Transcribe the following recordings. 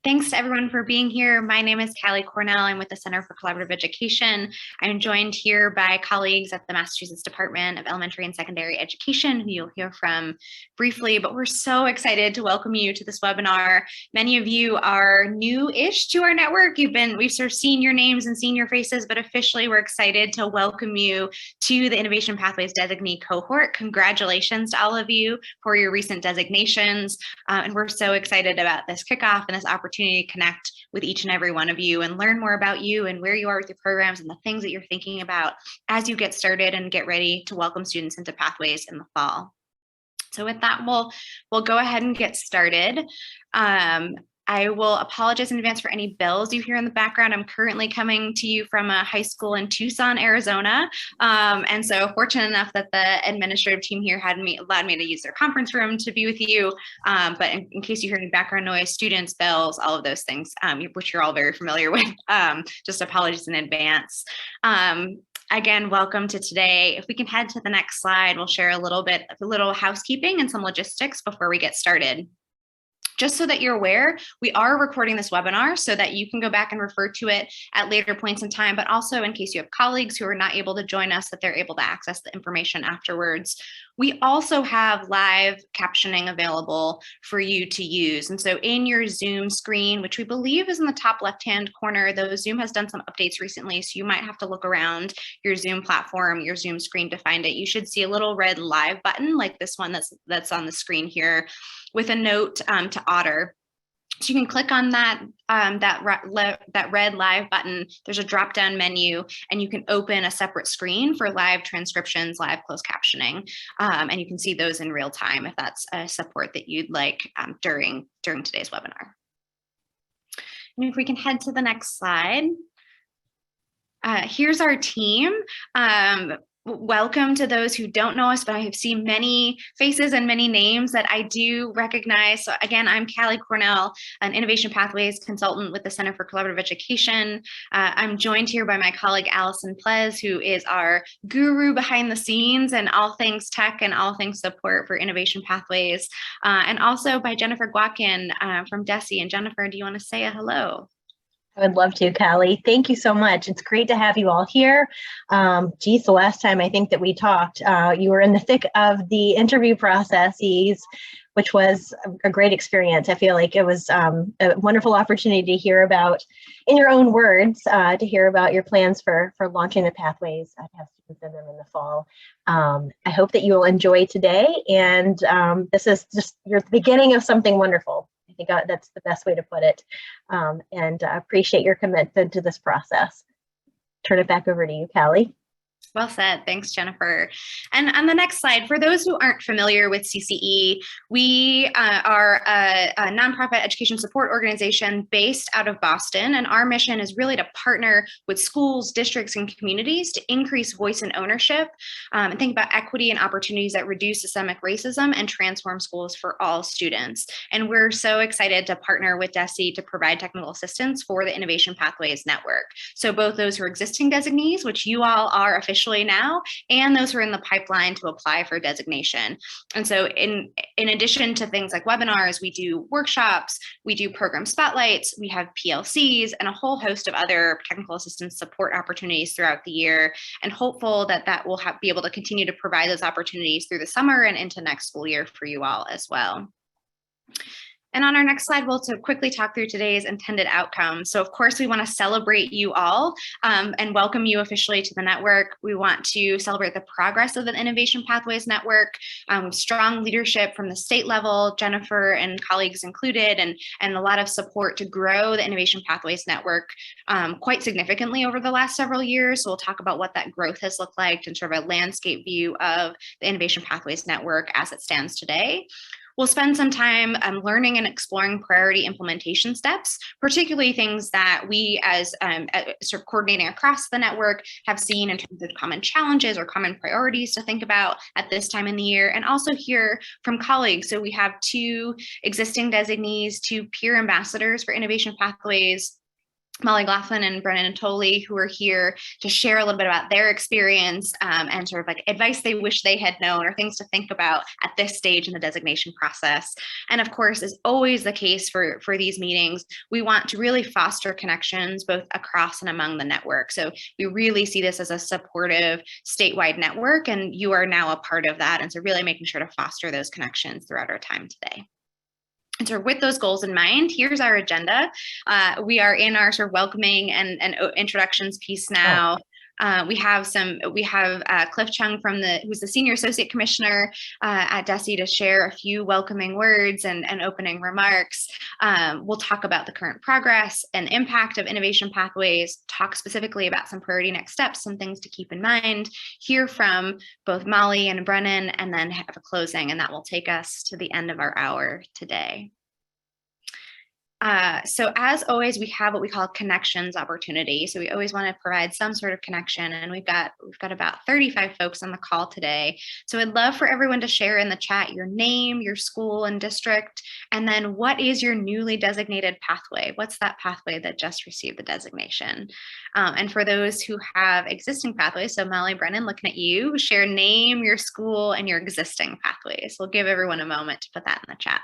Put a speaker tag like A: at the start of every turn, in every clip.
A: Thanks to everyone for being here. My name is Callie Cornell. I'm with the Center for Collaborative Education. I'm joined here by colleagues at the Massachusetts Department of Elementary and Secondary Education, who you'll hear from briefly, but we're so excited to welcome you to this webinar. Many of you are new-ish to our network. We've sort of seen your names and seen your faces, but officially we're excited to welcome you to the Innovation Pathways Designee Cohort. Congratulations to all of you for your recent designations. And we're so excited about this kickoff and this opportunity to connect with each and every one of you and learn more about you and where you are with your programs and the things that you're thinking about as you get started and get ready to welcome students into Pathways in the fall. So with that, we'll go ahead and get started. I will apologize in advance for any bells you hear in the background. I'm currently coming to you from a high school in Tucson, Arizona. And so fortunate enough that the administrative team here allowed me to use their conference room to be with you. But in case you hear any background noise, students, bells, all of those things, which you're all very familiar with, just apologies in advance. Again, welcome to today. If we can head to the next slide, we'll share a little housekeeping and some logistics before we get started. Just so that you're aware, we are recording this webinar so that you can go back and refer to it at later points in time, but also in case you have colleagues who are not able to join us, that they're able to access the information afterwards. We also have live captioning available for you to use. And so in your Zoom screen, which we believe is in the top left-hand corner, though Zoom has done some updates recently, so you might have to look around your Zoom platform, your Zoom screen to find it. You should see a little red live button like this one that's on the screen here with a note to Otter. So you can click on that red live button. There's a drop-down menu, and you can open a separate screen for live transcriptions, live closed captioning, and you can see those in real time if that's a support that you'd like during today's webinar. And if we can head to the next slide. Here's our team. Welcome to those who don't know us, but I have seen many faces and many names that I do recognize. So again, I'm Callie Cornell, an Innovation Pathways consultant with the Center for Collaborative Education. I'm joined here by my colleague, Allison Plez, who is our guru behind the scenes and all things tech and all things support for Innovation Pathways. And also by Jennifer Guakin from DESE. And Jennifer, do you want to say a hello?
B: I would love to, Callie. Thank you so much. It's great to have you all here. Geez, the last time I think that we talked, you were in the thick of the interview processes, which was a great experience. I feel like it was a wonderful opportunity to hear about, in your own words, to hear about your plans for launching the Pathways. I have students in them in the fall. I hope that you will enjoy today, and this is just the beginning of something wonderful. I think that's the best way to put it, and I appreciate your commitment to this process. Turn it back over to you, Callie.
A: Well said. Thanks, Jennifer. And on the next slide, for those who aren't familiar with CCE, we are a nonprofit education support organization based out of Boston. And our mission is really to partner with schools, districts, and communities to increase voice and ownership and think about equity and opportunities that reduce systemic racism and transform schools for all students. And we're so excited to partner with DESE to provide technical assistance for the Innovation Pathways Network. So both those who are existing designees, which you all are officially now, and those who are in the pipeline to apply for designation. And so in addition to things like webinars, we do workshops, we do program spotlights, we have PLCs, and a whole host of other technical assistance support opportunities throughout the year, and hopeful that we'll be able to continue to provide those opportunities through the summer and into next school year for you all as well. And on our next slide, we'll quickly talk through today's intended outcomes. So of course, we want to celebrate you all and welcome you officially to the network. We want to celebrate the progress of the Innovation Pathways Network, strong leadership from the state level, Jennifer and colleagues included, and a lot of support to grow the Innovation Pathways Network quite significantly over the last several years. So we'll talk about what that growth has looked like and sort of a landscape view of the Innovation Pathways Network as it stands today. We'll spend some time learning and exploring priority implementation steps, particularly things that we as sort of coordinating across the network have seen in terms of common challenges or common priorities to think about at this time in the year, and also hear from colleagues. So we have 2 existing designees, 2 peer ambassadors for Innovation Pathways, Molly Glafflin and Brennan Tolley, who are here to share a little bit about their experience and sort of like advice they wish they had known or things to think about at this stage in the designation process. And of course, is always the case for these meetings, we want to really foster connections both across and among the network. So we really see this as a supportive statewide network, and you are now a part of that. And so really making sure to foster those connections throughout our time today. And so with those goals in mind, here's our agenda. We are in our sort of welcoming and introductions piece now. We have Cliff Chung who's the Senior Associate Commissioner at DESE to share a few welcoming words and opening remarks. We'll talk about the current progress and impact of innovation pathways, talk specifically about some priority next steps, some things to keep in mind, hear from both Molly and Brennan, and then have a closing, and that will take us to the end of our hour today. So as always, we have what we call connections opportunity. So we always want to provide some sort of connection, and we've got about 35 folks on the call today. So I'd love for everyone to share in the chat your name, your school and district, and then what is your newly designated pathway? What's that pathway that just received the designation? And for those who have existing pathways, so Molly, Brennan, looking at you, share name, your school, and your existing pathways. We'll give everyone a moment to put that in the chat.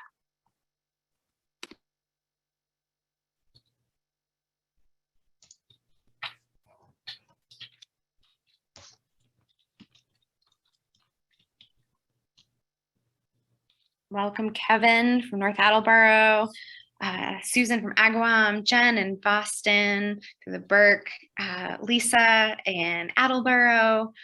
A: Welcome, Kevin from North Attleboro, Susan from Agawam, Jen in Boston, through the Burke, Lisa in Attleboro,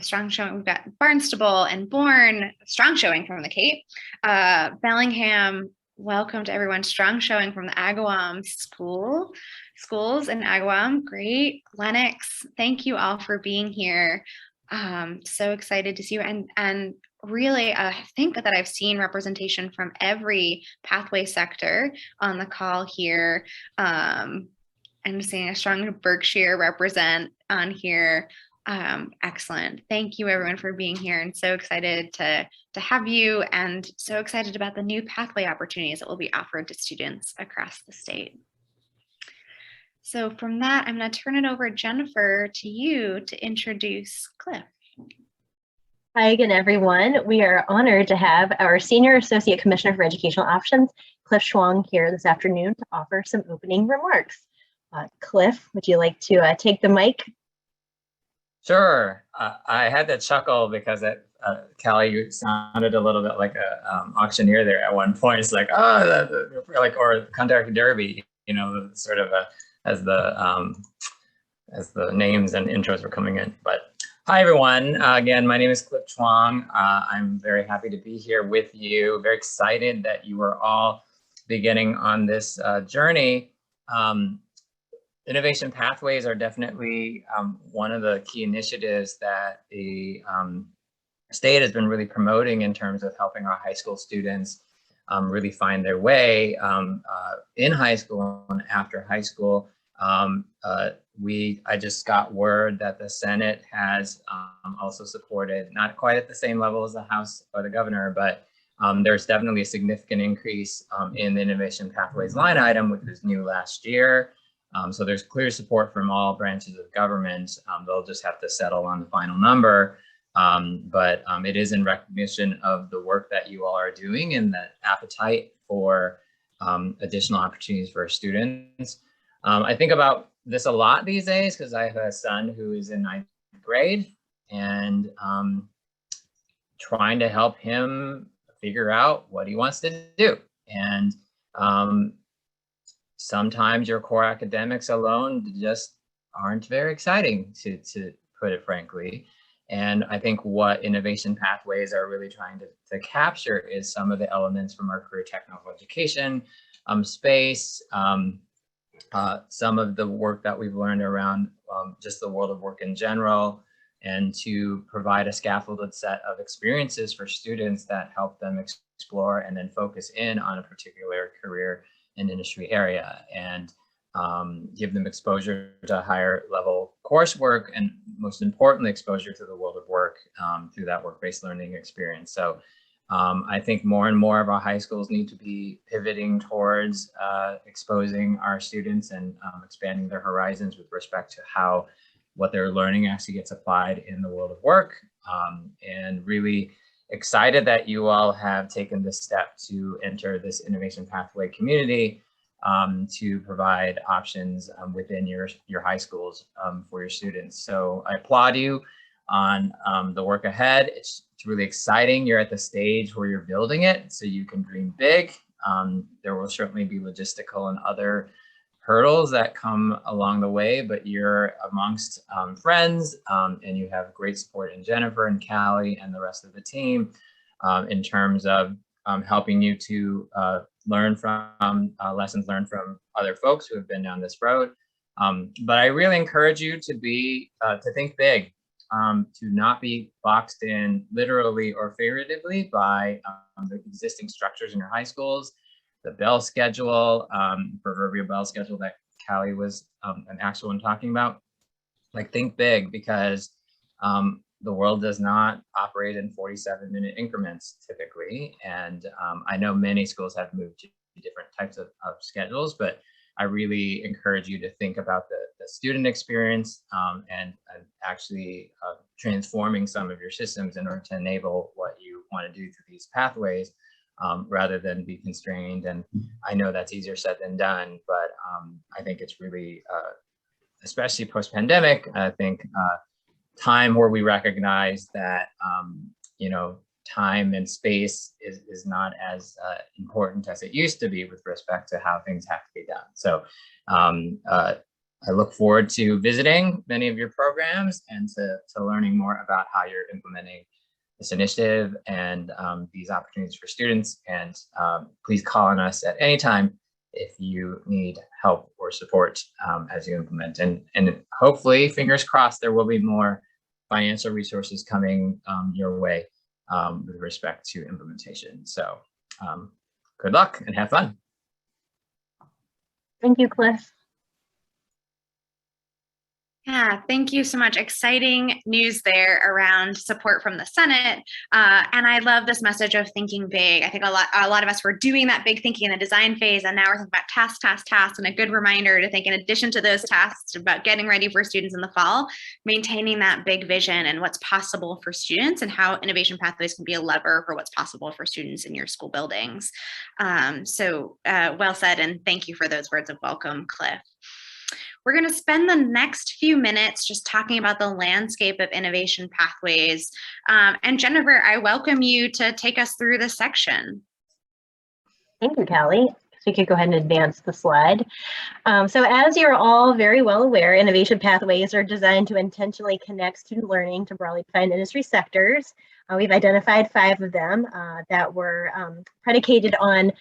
A: strong showing. We've got Barnstable and Bourne, strong showing from the Cape. Bellingham, welcome to everyone, strong showing from the Agawam schools in Agawam, great. Lennox, thank you all for being here. So excited to see you, and really, I think that I've seen representation from every pathway sector on the call here. I'm seeing a strong Berkshire represent on here. Excellent. Thank you everyone for being here, and so excited to have you, and so excited about the new pathway opportunities that will be offered to students across the state. So from that, I'm going to turn it over, Jennifer, to you to introduce Cliff.
B: Hi again, everyone. We are honored to have our Senior Associate Commissioner for Educational Options, Cliff Schwang, here this afternoon to offer some opening remarks. Cliff, would you like to take the mic?
C: Sure. I had to chuckle because Callie, you sounded a little bit like a auctioneer there at one point. It's like, oh, or Kentucky Derby, you know, sort of as the names and intros were coming in. But hi, everyone. Again, my name is Cliff Schwang. I'm very happy to be here with you. Very excited that you are all beginning on this journey. Innovation pathways are definitely one of the key initiatives that the state has been really promoting in terms of helping our high school students really find their way in high school and after high school. I just got word that the Senate has also supported, not quite at the same level as the House or the governor, but there's definitely a significant increase in the innovation pathways line item, which was new last year. So there's clear support from all branches of government. They'll just have to settle on the final number. But it is in recognition of the work that you all are doing and the appetite for additional opportunities for our students. I think about this a lot these days because I have a son who is in 9th grade, and trying to help him figure out what he wants to do. And sometimes your core academics alone just aren't very exciting, to put it frankly. And I think what innovation pathways are really trying to capture is some of the elements from our career technical education space, some of the work that we've learned around just the world of work in general, and to provide a scaffolded set of experiences for students that help them explore and then focus in on a particular career and industry area, and give them exposure to higher level coursework, and most importantly, exposure to the world of work through that work-based learning experience. So I think more and more of our high schools need to be pivoting towards exposing our students and expanding their horizons with respect to how what they're learning actually gets applied in the world of work. And really excited that you all have taken this step to enter this innovation pathway community to provide options within your high schools for your students. So I applaud you on the work ahead. It's really exciting. You're at the stage where you're building it, so you can dream big. There will certainly be logistical and other hurdles that come along the way, but you're amongst friends, and you have great support in Jennifer and Callie and the rest of the team in terms of helping you to learn from lessons learned from other folks who have been down this road. But I really encourage you to think big, to not be boxed in literally or figuratively by the existing structures in your high schools, the bell schedule, proverbial bell schedule that Callie was an actual one talking about. Like, think big, because the world does not operate in 47-minute increments typically. And I know many schools have moved to different types of schedules, but I really encourage you to think about the student experience and actually transforming some of your systems in order to enable what you want to do through these pathways, rather than be constrained. And I know that's easier said than done, but I think it's really, especially post-pandemic, I think time where we recognize that, time and space is not as important as it used to be with respect to how things have to be done. So I look forward to visiting many of your programs and to learning more about how you're implementing this initiative and these opportunities for students. And please call on us at any time if you need help or support as you implement. And hopefully, fingers crossed, there will be more financial resources coming your way with respect to implementation. So good luck and have fun.
B: Thank you, Cliff.
A: Yeah, thank you so much. Exciting news there around support from the Senate. And I love this message of thinking big. I think a lot of us were doing that big thinking in the design phase, and now we're thinking about tasks, and a good reminder to think in addition to those tasks about getting ready for students in the fall, maintaining that big vision and what's possible for students and how innovation pathways can be a lever for what's possible for students in your school buildings. So well said, and thank you for those words of welcome, Cliff. We're going to spend the next few minutes just talking about the landscape of innovation pathways. And Jennifer, I welcome you to take us through this section.
B: Thank you, Callie. So we could go ahead and advance the slide. So as you're all very well aware, innovation pathways are designed to intentionally connect student learning to broadly defined industry sectors. We've identified 5 of them that were predicated on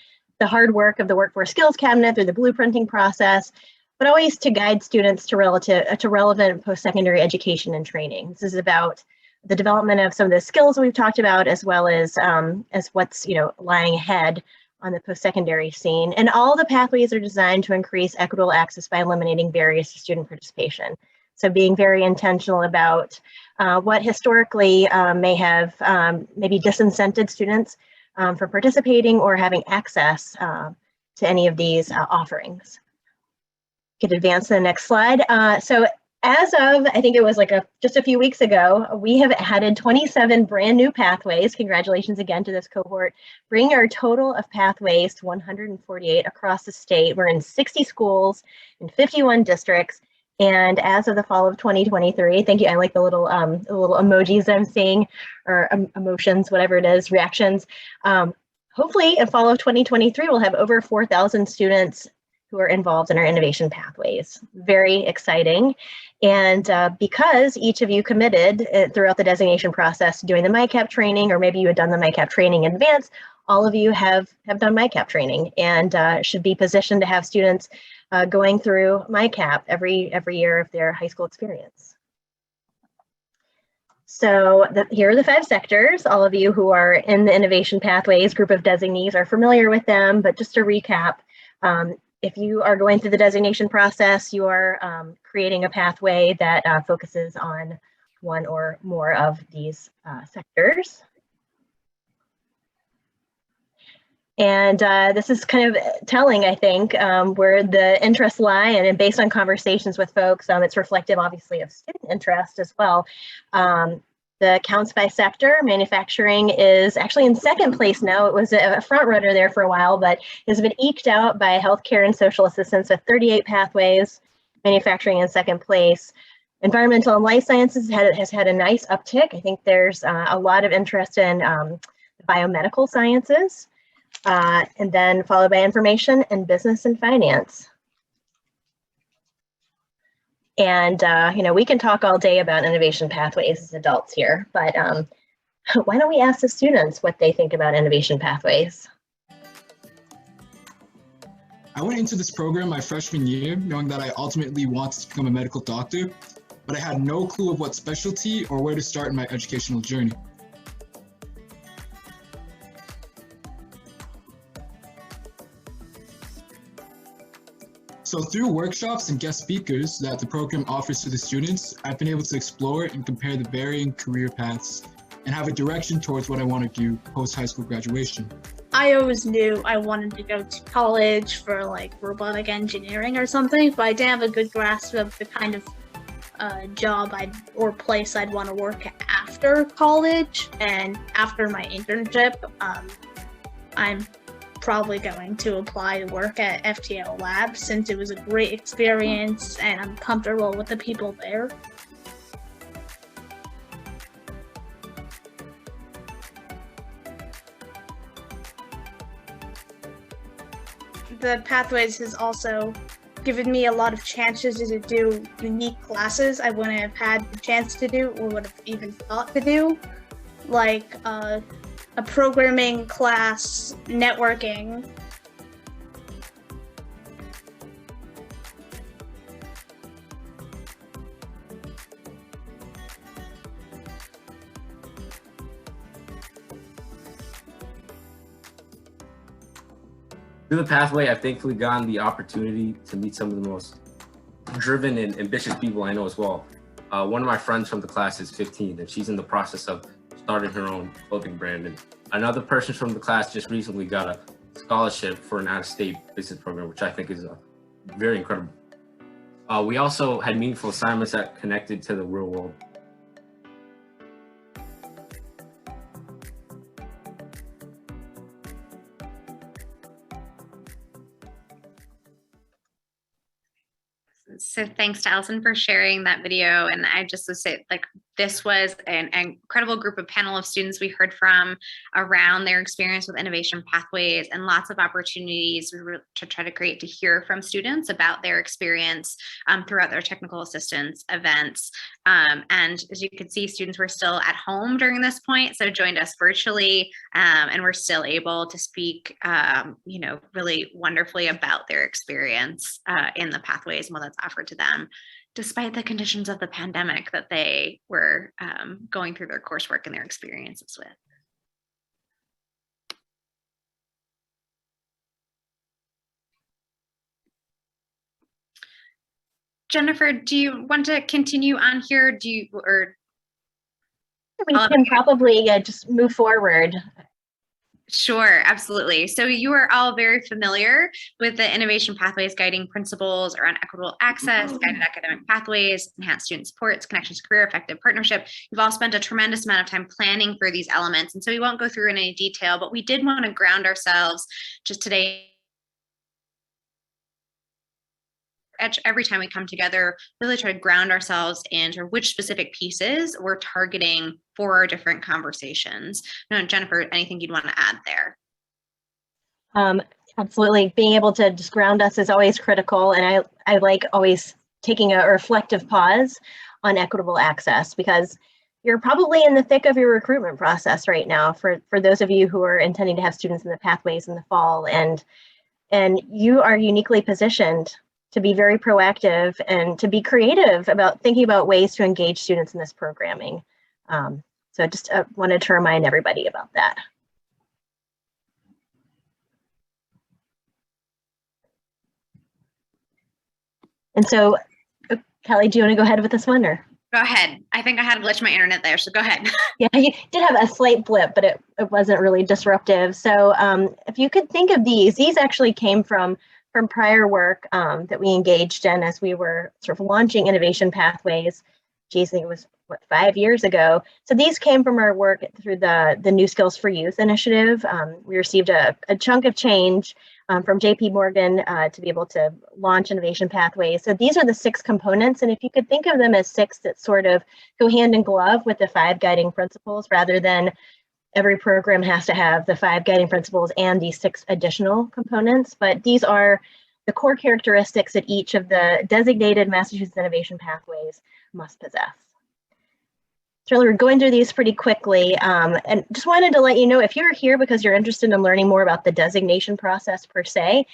B: the hard work of the Workforce Skills Cabinet through the blueprinting process, but always to guide students to relevant post-secondary education and training. This is about the development of some of the skills we've talked about, as well as what's lying ahead on the post-secondary scene. And all the pathways are designed to increase equitable access by eliminating barriers to student participation. So being very intentional about what historically may have maybe disincented students from participating or having access to any of these offerings. Could advance to the next slide. So as of, I think it was just a few weeks ago, we have added 27 brand new pathways. Congratulations again to this cohort, bringing our total of pathways to 148 across the state. We're in 60 schools in 51 districts. And as of the fall of 2023, thank you. I like the little emojis I'm seeing, or emotions, whatever it is, reactions. Hopefully in fall of 2023, we'll have over 4,000 students who are involved in our innovation pathways. Very exciting. And because each of you committed throughout the designation process to doing the MyCap training, or maybe you had done the MyCap training in advance, all of you have done MyCap training and should be positioned to have students going through MyCap every year of their high school experience. So here are the 5 sectors. All of you who are in the innovation pathways group of designees are familiar with them, but just to recap, if you are going through the designation process, you are creating a pathway that focuses on one or more of these sectors. And this is kind of telling, I think, where the interests lie, and based on conversations with folks, it's reflective, obviously, of student interest as well. The counts by sector, manufacturing is actually in second place now. It was a front runner there for a while, but has been eked out by healthcare and social assistance with 38 pathways, manufacturing in second place. Environmental and life sciences has had a nice uptick. I think there's a lot of interest in biomedical sciences. And then followed by information and business and finance. And, we can talk all day about innovation pathways as adults here, but why don't we ask the students what they think about innovation pathways?
D: I went into this program my freshman year knowing that I ultimately wanted to become a medical doctor, but I had no clue of what specialty or where to start in my educational journey. So through workshops and guest speakers that the program offers to the students, I've been able to explore and compare the varying career paths and have a direction towards what I want to do post-high school graduation.
E: I always knew I wanted to go to college for like robotic engineering or something, but I didn't have a good grasp of the kind of job or place I'd want to work after college. And after my internship, I'm probably going to apply to work at FTL Labs since it was a great experience and I'm comfortable with the people there. The Pathways has also given me a lot of chances to do unique classes I wouldn't have had the chance to do or would have even thought to do, like a programming class, networking.
F: Through the Pathway, I've thankfully gotten the opportunity to meet some of the most driven and ambitious people I know as well. One of my friends from the class is 15 and she's in the process of starting her own clothing brand. And another person from the class just recently got a scholarship for an out-of-state business program, which I think is very incredible. We also had meaningful assignments that connected to the real world.
A: So thanks to Allison for sharing that video. And I just would say, like, this was an incredible group of panel of students we heard from around their experience with innovation pathways, and lots of opportunities to try to create to hear from students about their experience throughout their technical assistance events. And as you can see, students were still at home during this point, so joined us virtually, and were still able to speak, really wonderfully about their experience in the pathways and what that's offered to them, despite the conditions of the pandemic that they were going through their coursework and their experiences with. Jennifer, do you want to continue on here? We
B: can probably just move forward.
A: Sure, absolutely. So you are all very familiar with the innovation pathways guiding principles around equitable access, guided academic pathways, enhanced student supports, connections to career, effective partnership. You've all spent a tremendous amount of time planning for these elements. And so we won't go through in any detail, but we did want to ground ourselves just today. Every time we come together, really try to ground ourselves into which specific pieces we're targeting for our different conversations. Now, Jennifer, anything you'd want to add there?
B: Absolutely. Being able to just ground us is always critical. And I like always taking a reflective pause on equitable access, because you're probably in the thick of your recruitment process right now for those of you who are intending to have students in the pathways in the fall. And you are uniquely positioned to be very proactive and to be creative about thinking about ways to engage students in this programming. So I just wanted to remind everybody about that. And so, Kelly, do you want to go ahead with this one? Or?
A: Go ahead. I think I had a glitch in my internet there, so go ahead.
B: Yeah, you did have a slight blip, but it wasn't really disruptive. So if you could think of these actually came from prior work that we engaged in as we were sort of launching innovation pathways. Geez, I think it was, 5 years ago. So these came from our work through the New Skills for Youth initiative. We received a chunk of change from JP Morgan to be able to launch innovation pathways. So these are the 6 components. And if you could think of them as 6 that sort of go hand in glove with the 5 guiding principles, rather than every program has to have the 5 guiding principles and these 6 additional components. But these are the core characteristics that each of the designated Massachusetts innovation pathways must possess. Certainly, we're going through these pretty quickly, and just wanted to let you know, if you're here because you're interested in learning more about the designation process per se,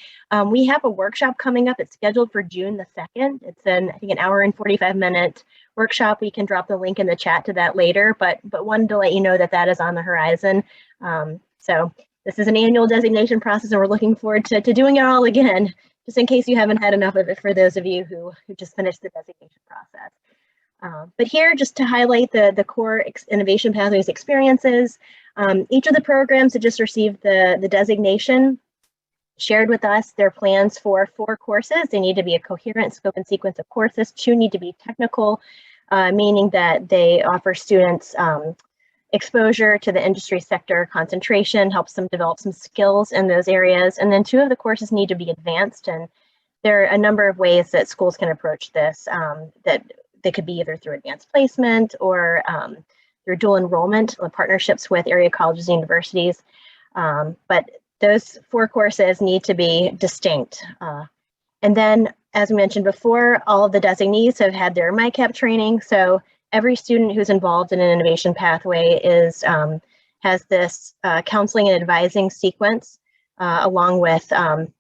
B: we have a workshop coming up. It's scheduled for June the 2nd. It's I think an hour and 45-minute workshop. We can drop the link in the chat to that later, but wanted to let you know that that is on the horizon. So this is an annual designation process, and we're looking forward to doing it all again, just in case you haven't had enough of it for those of you who just finished the designation process. But here, just to highlight the core innovation pathways experiences, each of the programs that just received the designation shared with us their plans for 4 courses. They need to be a coherent scope and sequence of courses. 2 need to be technical, meaning that they offer students exposure to the industry sector concentration, helps them develop some skills in those areas. And then 2 of the courses need to be advanced. And there are a number of ways that schools can approach this that they could be either through advanced placement or through dual enrollment partnerships with area colleges and universities. But those 4 courses need to be distinct. And then, as we mentioned before, all of the designees have had their MyCap training. So every student who's involved in an innovation pathway has this counseling and advising sequence along with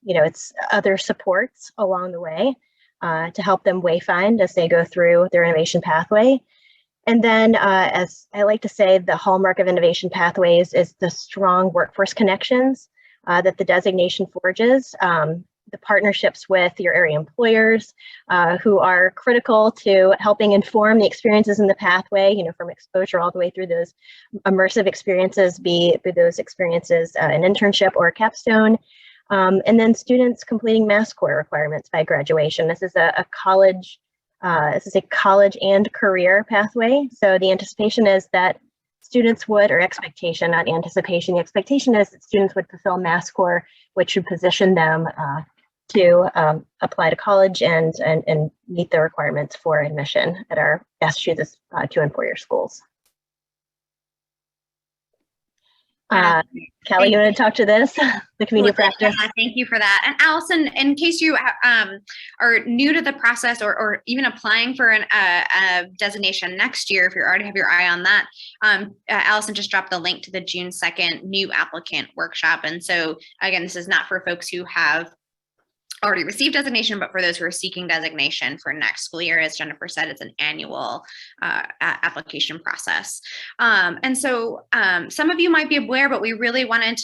B: its other supports along the way. To help them wayfind as they go through their innovation pathway. And then, as I like to say, the hallmark of innovation pathways is the strong workforce connections that the designation forges, the partnerships with your area employers who are critical to helping inform the experiences in the pathway, from exposure all the way through those immersive experiences, be those experiences an internship or a capstone. And then students completing Mass Core requirements by graduation. This is a college and career pathway. So the anticipation is that students would, or expectation, not anticipation, the expectation is that students would fulfill Mass Core, which should position them to apply to college and meet the requirements for admission at our Massachusetts 2- and 4-year schools. Callie, you want to talk to this, the community practice?
A: Thank you for that. And Allison, in case you are new to the process or even applying for a designation next year, if you already have your eye on that, Allison just dropped the link to the June 2nd new applicant workshop. And so again, this is not for folks who have already received designation, but for those who are seeking designation for next school year, as Jennifer said, it's an annual application process. And so some of you might be aware, but we really wanted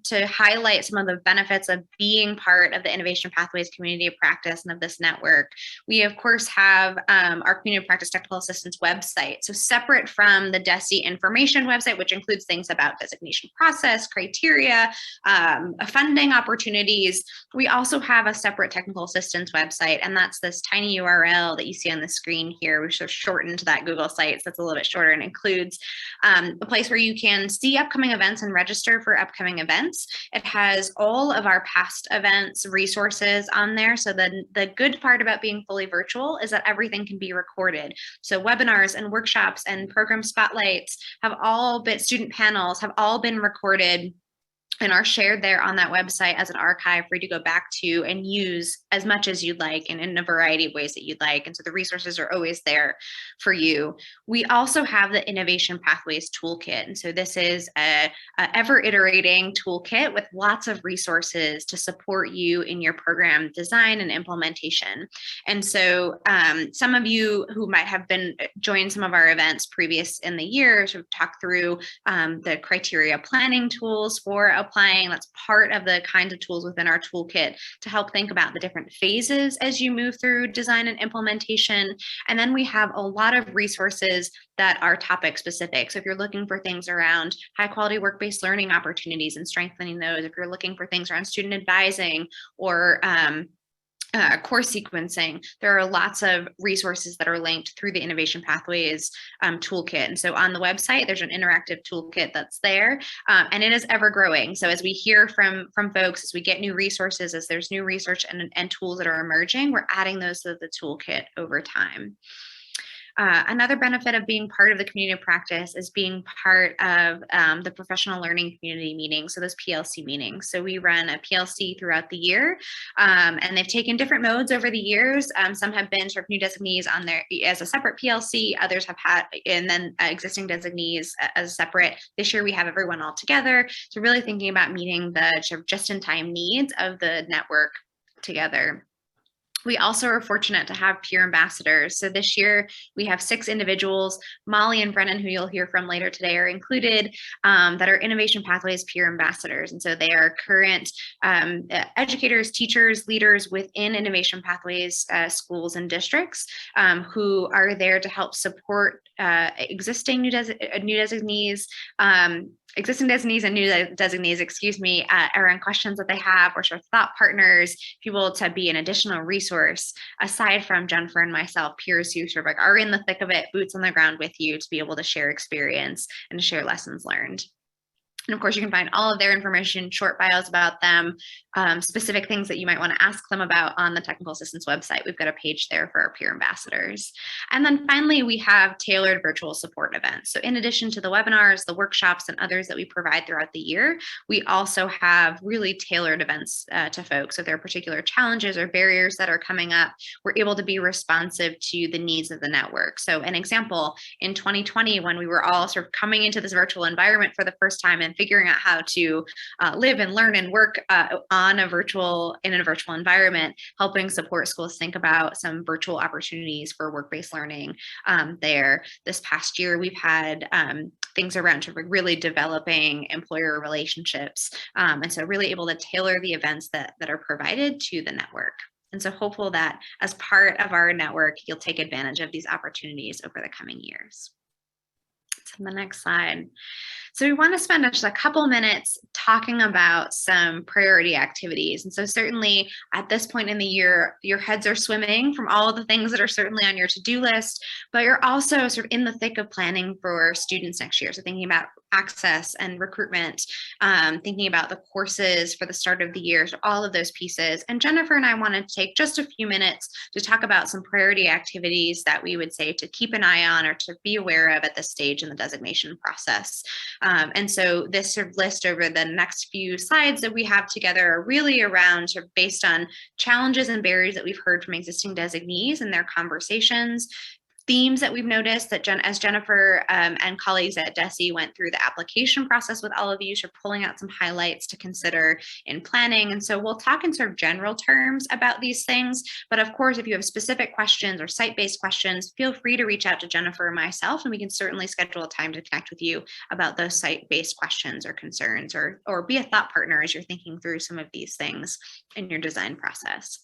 A: to highlight some of the benefits of being part of the Innovation Pathways Community of Practice and of this network. We, of course, have our Community of Practice Technical Assistance website. So separate from the DESE information website, which includes things about designation process, criteria, funding opportunities, we also have a separate technical assistance website, and that's this tiny URL that you see on the screen here. We sort of shortened that Google site, so that's a little bit shorter, and includes a place where you can see upcoming events and register for upcoming events. It has all of our past events resources on there. So the good part about being fully virtual is that everything can be recorded. So webinars and workshops and program spotlights have all been, student panels have all been recorded and are shared there on that website as an archive for you to go back to and use as much as you'd like and in a variety of ways that you'd like. And so the resources are always there for you. We also have the Innovation Pathways Toolkit. And so this is a ever iterating toolkit with lots of resources to support you in your program design and implementation. And so some of you who might have been joined some of our events previous in the year sort of talk through the criteria planning tools for applying. That's part of the kinds of tools within our toolkit to help think about the different different phases as you move through design and implementation. And then we have a lot of resources that are topic specific. So if you're looking for things around high quality work-based learning opportunities and strengthening those, if you're looking for things around student advising or course sequencing, there are lots of resources that are linked through the Innovation Pathways toolkit. And so on the website, there's an interactive toolkit that's there, and it is ever growing. So as we hear from folks, as we get new resources, as there's new research and tools that are emerging, we're adding those to the toolkit over time. Another benefit of being part of the community of practice is being part of the professional learning community meetings, so those PLC meetings. So we run a PLC throughout the year, and they've taken different modes over the years. Some have been sort of new designees on there as a separate PLC, others have had, and then existing designees as separate. This year we have everyone all together. So really thinking about meeting the sort of just-in-time needs of the network together. We also are fortunate to have peer ambassadors. So this year we have 6 individuals. Molly and Brennan, who you'll hear from later today, are included, that are Innovation Pathways peer ambassadors. And so they are current educators, teachers, leaders within Innovation Pathways schools and districts, who are there to help support existing new designees, existing designees and new designees, excuse me, around questions that they have, or sort of thought partners, people to be an additional resource aside from Jennifer and myself, peers who sort of like are in the thick of it, boots on the ground with you to be able to share experience and to share lessons learned. And of course, you can find all of their information, short bios about them, specific things that you might want to ask them about on the Technical Assistance website. We've got a page there for our peer ambassadors. And then finally, we have tailored virtual support events. So in addition to the webinars, the workshops, and others that we provide throughout the year, we also have really tailored events to folks. If there are particular challenges or barriers that are coming up, we're able to be responsive to the needs of the network. So an example, in 2020, when we were all sort of coming into this virtual environment for the first time and figuring out how to live and learn and work in a virtual environment, helping support schools think about some virtual opportunities for work-based learning there. This past year, we've had things around sort of really developing employer relationships, and so really able to tailor the events that are provided to the network. And so hopeful that as part of our network, you'll take advantage of these opportunities over the coming years. To the next slide. So we want to spend just a couple minutes talking about some priority activities. And so certainly at this point in the year, your heads are swimming from all of the things that are certainly on your to-do list, but you're also sort of in the thick of planning for students next year. So thinking about access and recruitment, thinking about the courses for the start of the year, so all of those pieces. And Jennifer and I wanted to take just a few minutes to talk about some priority activities that we would say to keep an eye on or to be aware of at this stage in the designation process. And so this sort of list over the next few slides that we have together are really around sort of based on challenges and barriers that we've heard from existing designees and their conversations, themes that we've noticed that as Jennifer and colleagues at DESE went through the application process with all of you, so pulling out some highlights to consider in planning. And so we'll talk in sort of general terms about these things, but of course, if you have specific questions or site-based questions, feel free to reach out to Jennifer or myself, and we can certainly schedule a time to connect with you about those site-based questions or concerns, or be a thought partner as you're thinking through some of these things in your design process.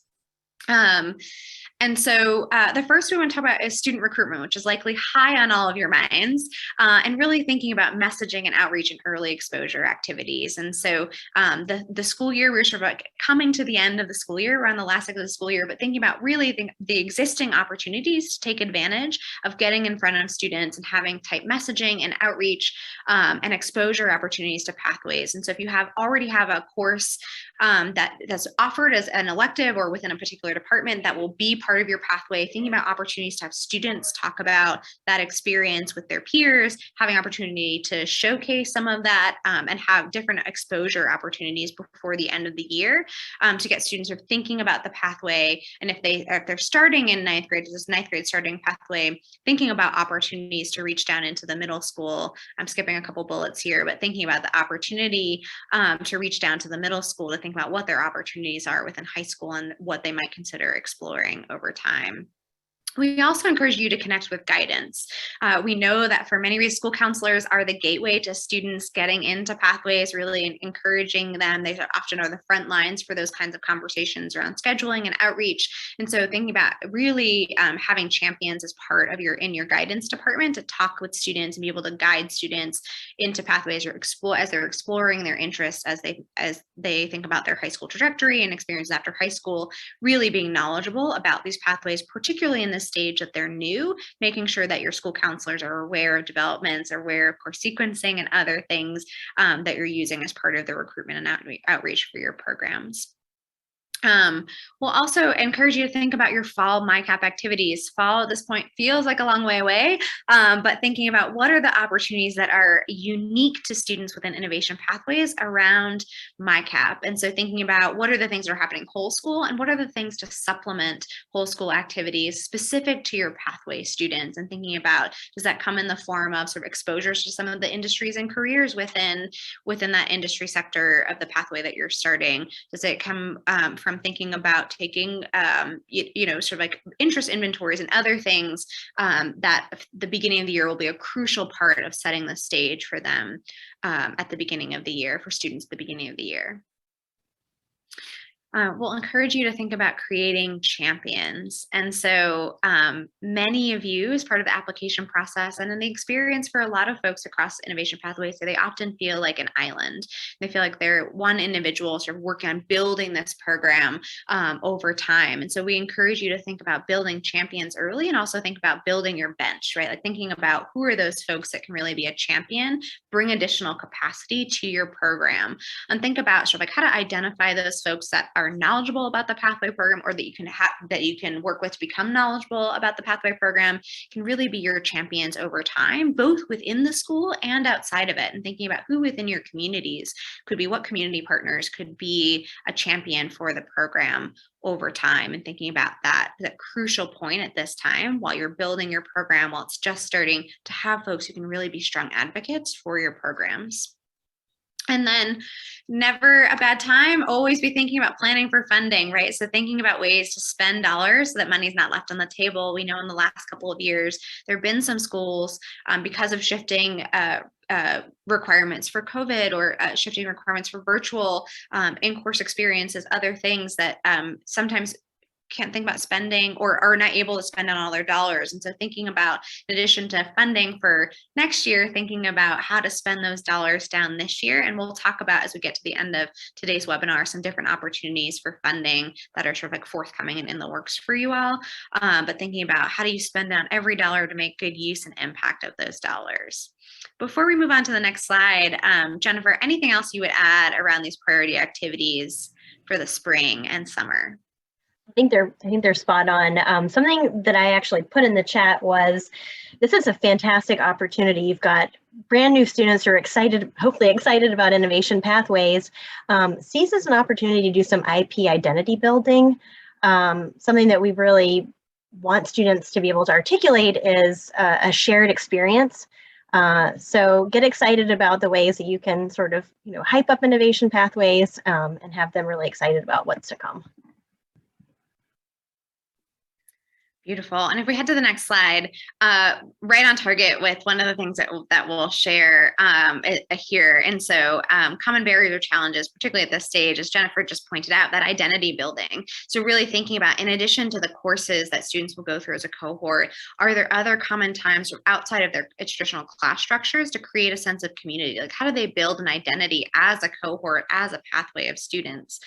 A: And so the first we want to talk about is student recruitment, which is likely high on all of your minds, and really thinking about messaging and outreach and early exposure activities. And so the school year, we're sort of like coming to the end of the school year, we're on the last leg of the school year, but thinking about really the existing opportunities to take advantage of getting in front of students and having type messaging and outreach and exposure opportunities to pathways. And so if you already have a course that's offered as an elective or within a particular department that will be part of your pathway, thinking about opportunities to have students talk about that experience with their peers, having opportunity to showcase some of that and have different exposure opportunities before the end of the year to get students sort of thinking about the pathway. And if they're starting in ninth grade, this ninth grade starting pathway, thinking about opportunities to reach down into the middle school. I'm skipping a couple bullets here, but thinking about the opportunity to reach down to the middle school to think about what their opportunities are within high school and what they might consider exploring over time. We also encourage you to connect with guidance. We know that for many reasons, school counselors are the gateway to students getting into pathways, really encouraging them. They often are the front lines for those kinds of conversations around scheduling and outreach. And so thinking about really having champions as part of in your guidance department to talk with students and be able to guide students into pathways or explore as they're exploring their interests as they think about their high school trajectory and experiences after high school, really being knowledgeable about these pathways, particularly in this stage that they're new, making sure that your school counselors are aware of developments, are aware of course sequencing and other things that you're using as part of the recruitment and outreach for your programs. We'll also encourage you to think about your fall MyCap activities. Fall at this point feels like a long way away, but thinking about what are the opportunities that are unique to students within innovation pathways around MyCap. And so thinking about what are the things that are happening whole school and what are the things to supplement whole school activities specific to your pathway students, and thinking about, does that come in the form of sort of exposures to some of the industries and careers within that industry sector of the pathway that you're starting? Does it come from thinking about taking, sort of like interest inventories and other things that the beginning of the year will be a crucial part of setting the stage for them at the beginning of the year, for students at the beginning of the year. We'll encourage you to think about creating champions. And so many of you, as part of the application process and in the experience for a lot of folks across innovation pathways, so they often feel like an island. They feel like they're one individual sort of working on building this program over time. And so we encourage you to think about building champions early, and also think about building your bench, right? Like thinking about who are those folks that can really be a champion, bring additional capacity to your program, and think about sort of like how to identify those folks that are knowledgeable about the pathway program, or that you can work with to become knowledgeable about the pathway program, can really be your champions over time, both within the school and outside of it. And thinking about who within your communities could be, what community partners could be a champion for the program over time, and thinking about that crucial point at this time while you're building your program, while it's just starting, to have folks who can really be strong advocates for your programs. And then never a bad time, always be thinking about planning for funding, right? So thinking about ways to spend dollars so that money's not left on the table. We know in the last couple of years, there have been some schools because of shifting requirements for COVID, or shifting requirements for virtual in-course experiences, other things that sometimes can't think about spending or are not able to spend on all their dollars. And so thinking about, in addition to funding for next year, thinking about how to spend those dollars down this year. And we'll talk about, as we get to the end of today's webinar, some different opportunities for funding that are sort of like forthcoming and in the works for you all. But thinking about how do you spend down every dollar to make good use and impact of those dollars. Before we move on to the next slide, Jennifer, anything else you would add around these priority activities for the spring and summer?
B: I think they're spot on. Something that I actually put in the chat was, this is a fantastic opportunity. You've got brand new students who are excited, hopefully excited about innovation pathways. See this as an opportunity to do some IP identity building. Something that we really want students to be able to articulate is a shared experience. So get excited about the ways that you can sort of, hype up innovation pathways and have them really excited about what's to come.
A: Beautiful. And if we head to the next slide, right on target with one of the things that we'll share here. And so common barriers or challenges, particularly at this stage, as Jennifer just pointed out, that identity building. So really thinking about, in addition to the courses that students will go through as a cohort, are there other common times outside of their traditional class structures to create a sense of community? Like, how do they build an identity as a cohort, as a pathway of students?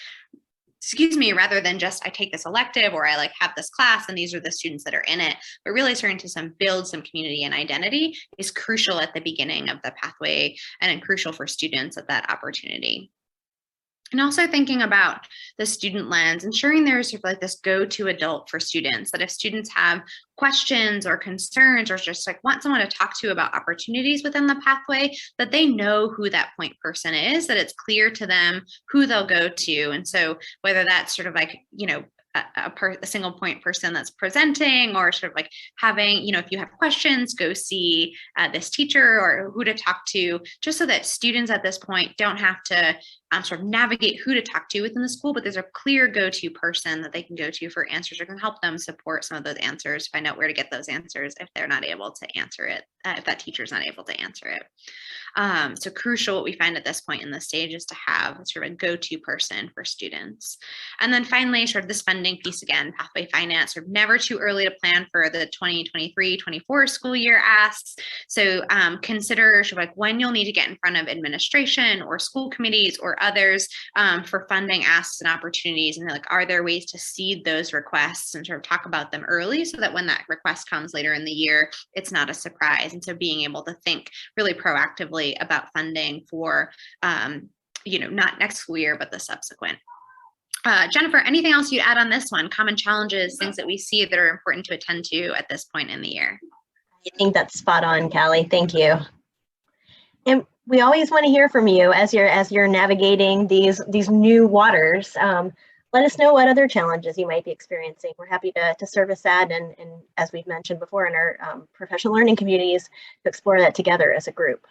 A: Rather than just, I take this elective, or I have this class and these are the students that are in it, but really starting to build some community and identity is crucial at the beginning of the pathway, and crucial for students at that opportunity. And also thinking about the student lens, ensuring there's sort of like this go-to adult for students, that if students have questions or concerns, or just want someone to talk to about opportunities within the pathway, that they know who that point person is, that it's clear to them who they'll go to. And so whether that's sort of a single point person that's presenting, or sort of having, if you have questions, go see this teacher or who to talk to, just so that students at this point don't have to sort of navigate who to talk to within the school, but there's a clear go-to person that they can go to for answers, or can help them support some of those answers, find out where to get those answers if they're not able to answer it, if that teacher's not able to answer it. So crucial, what we find at this point in the stage is to have sort of a go-to person for students. And then finally, sort of this funding piece again, pathway finance, sort of never too early to plan for the 2023-24 school year asks. So consider sort of like when you'll need to get in front of administration or school committees or others for funding asks and opportunities. And like, are there ways to seed those requests and sort of talk about them early so that when that request comes later in the year, it's not a surprise. And so being able to think really proactively about funding for, not next school year, but the subsequent. Jennifer, anything else you'd add on this one? Common challenges, things that we see that are important to attend to at this point in the year.
B: I think that's spot on, Callie. Thank you. And we always want to hear from you as you're navigating these new waters. Let us know what other challenges you might be experiencing. We're happy to service that, and as we've mentioned before in our professional learning communities, to explore that together as a group.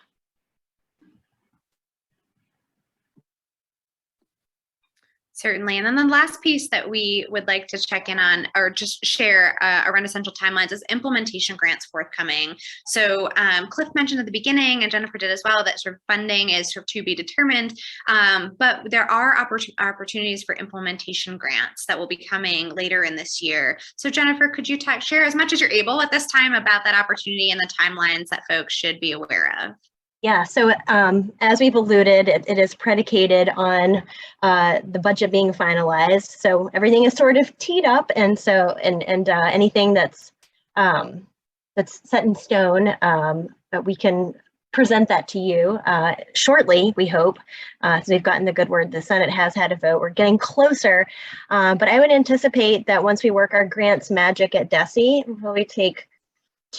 A: Certainly. And then the last piece that we would like to check in on, or just share around essential timelines, is implementation grants forthcoming. So Cliff mentioned at the beginning, and Jennifer did as well, that sort of funding is sort of to be determined, but there are opportunities for implementation grants that will be coming later in this year. So Jennifer, could you share as much as you're able at this time about that opportunity and the timelines that folks should be aware of?
B: Yeah, so as we've alluded, it is predicated on the budget being finalized. So everything is sort of teed up, and so anything that's set in stone, we can present that to you shortly, we hope. So we've gotten the good word. The Senate has had a vote. We're getting closer, but I would anticipate that once we work our grants magic at DESE, it'll probably take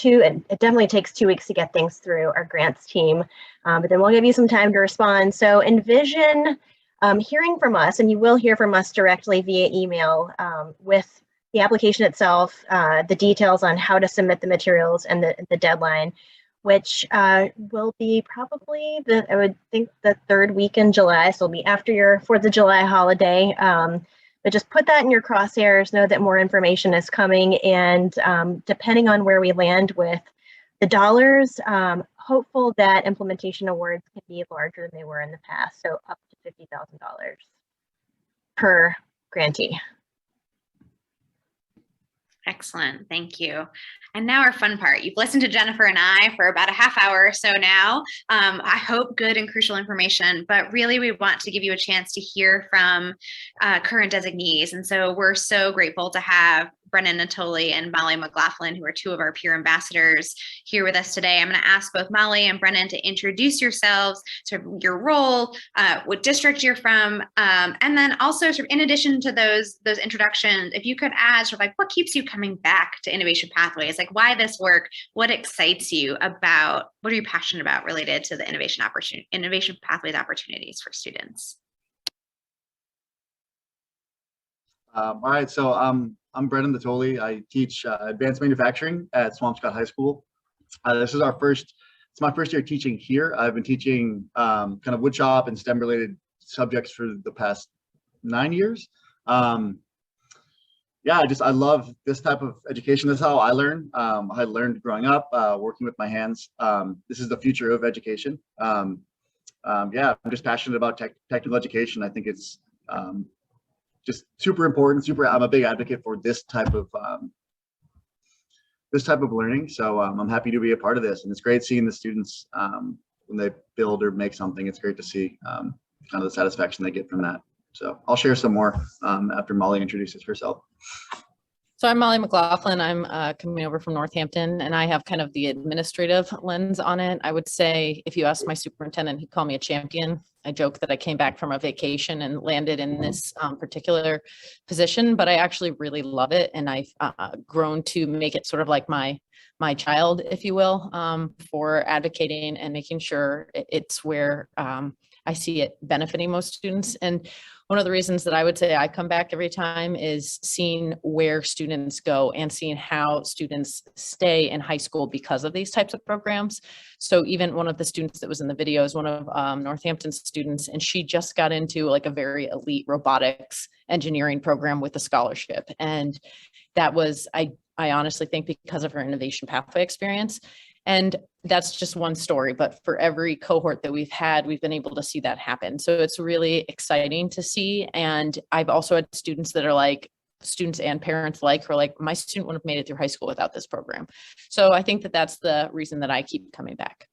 B: it definitely takes 2 weeks to get things through our grants team, but then we'll give you some time to respond. So envision hearing from us, and you will hear from us directly via email with the application itself, the details on how to submit the materials, and the deadline, which will be probably I would think the 3rd week in July. So it'll be after your 4th of July holiday. But just put that in your crosshairs, know that more information is coming, and depending on where we land with the dollars, hopeful that implementation awards can be larger than they were in the past, so up to $50,000 per grantee.
A: Excellent, thank you. And now our fun part. You've listened to Jennifer and I for about a half hour or so now. I hope good and crucial information, but really we want to give you a chance to hear from current designees. And so we're so grateful to have Brennan Natoli and Molly McLaughlin, who are 2 of our peer ambassadors, here with us today. I'm going to ask both Molly and Brennan to introduce yourselves, sort of your role, what district you're from, and then also sort of in addition to those introductions, if you could add sort of like what keeps you coming back to Innovation Pathways, like why this work, what excites you about, what are you passionate about related to the Innovation Pathways opportunities for students?
G: All right, so I'm Brennan Natoli. I teach advanced manufacturing at Swampscott High School. This is it's my first year teaching here. I've been teaching kind of woodshop and STEM related subjects for the past 9 years. Yeah, I love this type of education. This is how I learn. I learned growing up, working with my hands. This is the future of education. Yeah, I'm just passionate about technical education. I think it's just super important. I'm a big advocate for this type of learning. So I'm happy to be a part of this, and it's great seeing the students when they build or make something. It's great to see kind of the satisfaction they get from that. So I'll share some more after Molly introduces herself.
H: So I'm Molly McLaughlin. I'm coming over from Northampton, and I have kind of the administrative lens on it. I would say if you ask my superintendent, he'd call me a champion. I joke that I came back from a vacation and landed in this particular position, but I actually really love it. And I've grown to make it sort of like my child, if you will, for advocating and making sure it's where I see it benefiting most students. And one of the reasons that I would say I come back every time is seeing where students go and seeing how students stay in high school because of these types of programs. So even one of the students that was in the video is one of Northampton's students, and she just got into like a very elite robotics engineering program with a scholarship. And that was, I honestly think, because of her innovation pathway experience. And that's just one story, but for every cohort that we've had, we've been able to see that happen. So it's really exciting to see. And I've also had students that are like, students and parents like, who are like, my student wouldn't have made it through high school without this program. So I think that that's the reason that I keep coming back.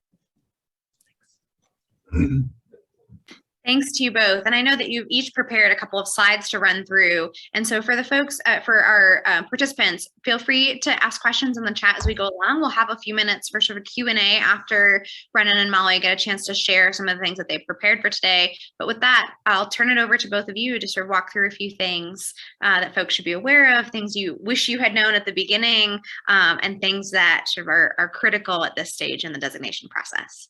A: Thanks to you both. And I know that you've each prepared a couple of slides to run through. And so for the folks, for our participants, feel free to ask questions in the chat as we go along. We'll have a few minutes for sort of Q&A after Brennan and Molly get a chance to share some of the things that they've prepared for today. But with that, I'll turn it over to both of you to sort of walk through a few things that folks should be aware of, things you wish you had known at the beginning, and things that sort of are critical at this stage in the designation process.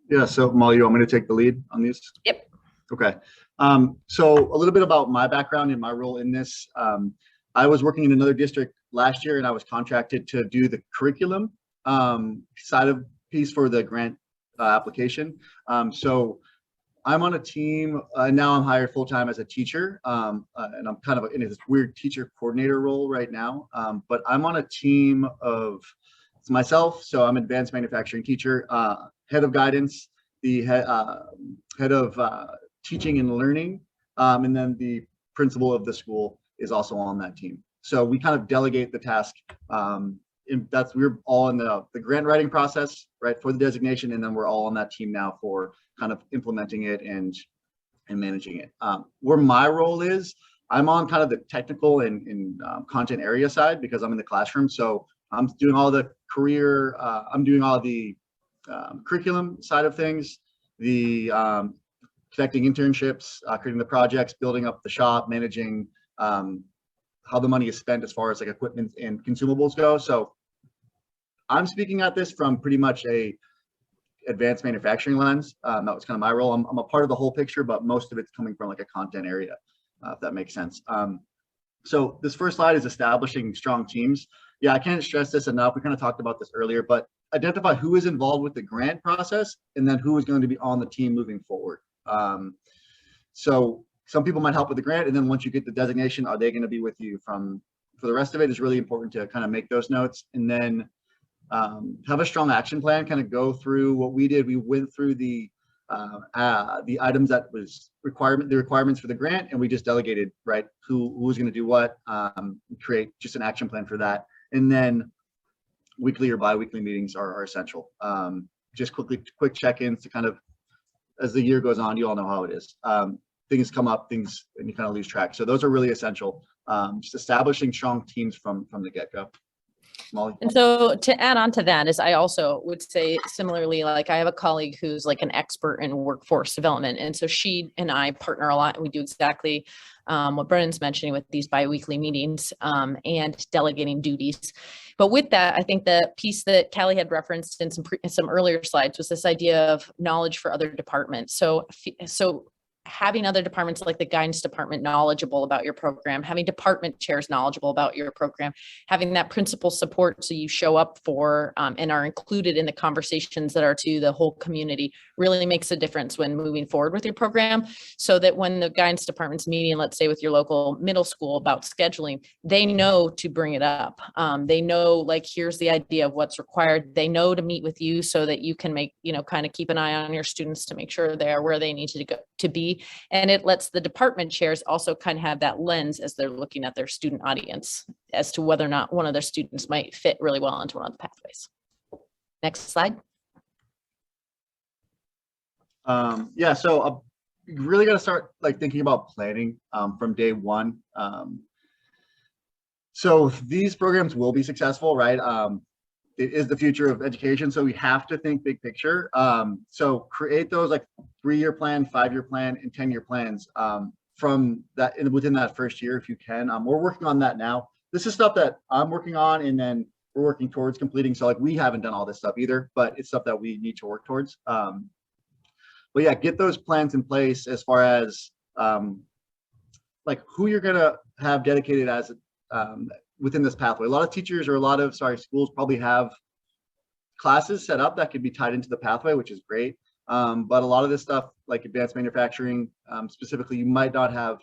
G: Yeah, so Molly, you want me to take the lead on these?
H: Yep.
G: Okay. So a little bit about my background and my role in this. I was working in another district last year, and I was contracted to do the curriculum side of piece for the grant application. So I'm on a team, now I'm hired full-time as a teacher, and I'm kind of in this weird teacher coordinator role right now. But I'm on a team of, it's myself, so I'm an advanced manufacturing teacher, head of guidance, the head of teaching and learning, and then the principal of the school is also on that team. So we kind of delegate the task. We're all in the grant writing process, right, for the designation, and then we're all on that team now for kind of implementing it and managing it. Where my role is, I'm on kind of the technical and content area side because I'm in the classroom. So I'm doing all the career, I'm doing all the curriculum side of things, the connecting internships, creating the projects, building up the shop, managing how the money is spent as far as like equipment and consumables go. So I'm speaking at this from pretty much a advanced manufacturing lens. That was kind of my role. I'm a part of the whole picture, but most of it's coming from like a content area, if that makes sense. So this first slide is establishing strong teams. Yeah, I can't stress this enough. We kind of talked about this earlier, but identify who is involved with the grant process and then who is going to be on the team moving forward. So some people might help with the grant, and then once you get the designation, are they going to be with you for the rest of it? Is really important to kind of make those notes, and then have a strong action plan, kind of go through what we did. We went through the items that was the requirements for the grant, and we just delegated, right, who's going to do what, create just an action plan for that. And then weekly or bi-weekly meetings are essential. Just quick check-ins to kind of, as the year goes on, you all know how it is. Things come up, and you kind of lose track. So those are really essential. Just establishing strong teams from the get-go. Molly?
H: And so to add on to that is I also would say similarly, like I have a colleague who's like an expert in workforce development. And so she and I partner a lot, and we do exactly what Brennan's mentioning with these bi-weekly meetings and delegating duties. But with that, I think the piece that Callie had referenced in some earlier slides was this idea of knowledge for other departments. So having other departments like the guidance department knowledgeable about your program, having department chairs knowledgeable about your program, having that principal support so you show up for and are included in the conversations that are to the whole community really makes a difference when moving forward with your program, so that when the guidance department's meeting, let's say with your local middle school about scheduling, they know to bring it up. They know, like, here's the idea of what's required. They know to meet with you so that you can make, kind of keep an eye on your students to make sure they are where they need to go to be. And it lets the department chairs also kind of have that lens as they're looking at their student audience as to whether or not one of their students might fit really well into one of the pathways. Next slide.
G: Yeah, so you really got to start like thinking about planning from day one. So these programs will be successful, right? It is the future of education, so we have to think big picture. So create those like 3-year plan, 5-year plan, and 10-year plans from that within that first year if you can. We're working on that now. This is stuff that I'm working on, and then we're working towards completing. So like we haven't done all this stuff either, but it's stuff that we need to work towards. But yeah, get those plans in place as far as like who you're gonna have dedicated as within this pathway. A lot of teachers or a lot of schools probably have classes set up that could be tied into the pathway, which is great. But a lot of this stuff, like advanced manufacturing, specifically, you might not have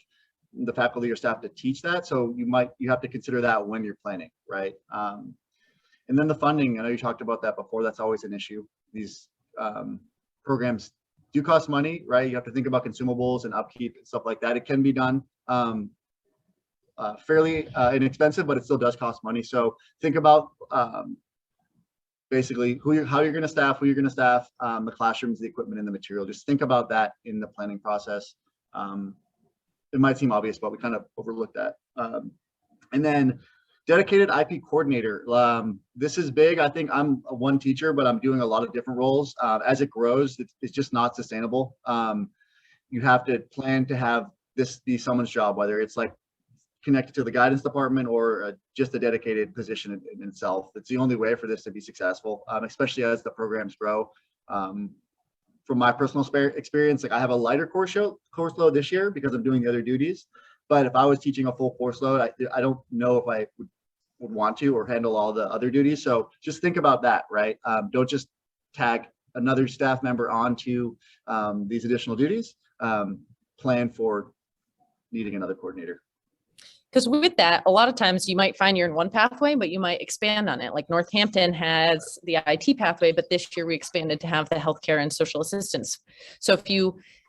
G: the faculty or staff to teach that. So you have to consider that when you're planning, right? And then the funding, I know you talked about that before, that's always an issue. These programs do cost money, right? You have to think about consumables and upkeep and stuff like that. It can be done fairly inexpensive, but it still does cost money. So think about basically how you're going to staff, who you're going to staff, the classrooms, the equipment, and the material. Just think about that in the planning process. It might seem obvious, but we kind of overlooked that. And then dedicated IP coordinator. This is big. I think I'm one teacher, but I'm doing a lot of different roles. As it grows, it's just not sustainable. You have to plan to have this be someone's job, whether it's like connected to the guidance department or just a dedicated position in itself. It's the only way for this to be successful, especially as the programs grow. From my personal experience, like I have a lighter course load this year because I'm doing the other duties. But if I was teaching a full course load, I don't know if I would want to or handle all the other duties. So just think about that, right? Don't just tag another staff member onto these additional duties. Plan for needing another coordinator.
H: Because with that, a lot of times you might find you're in one pathway, but you might expand on it. Like Northampton has the IT pathway, but this year we expanded to have the healthcare and social assistance. So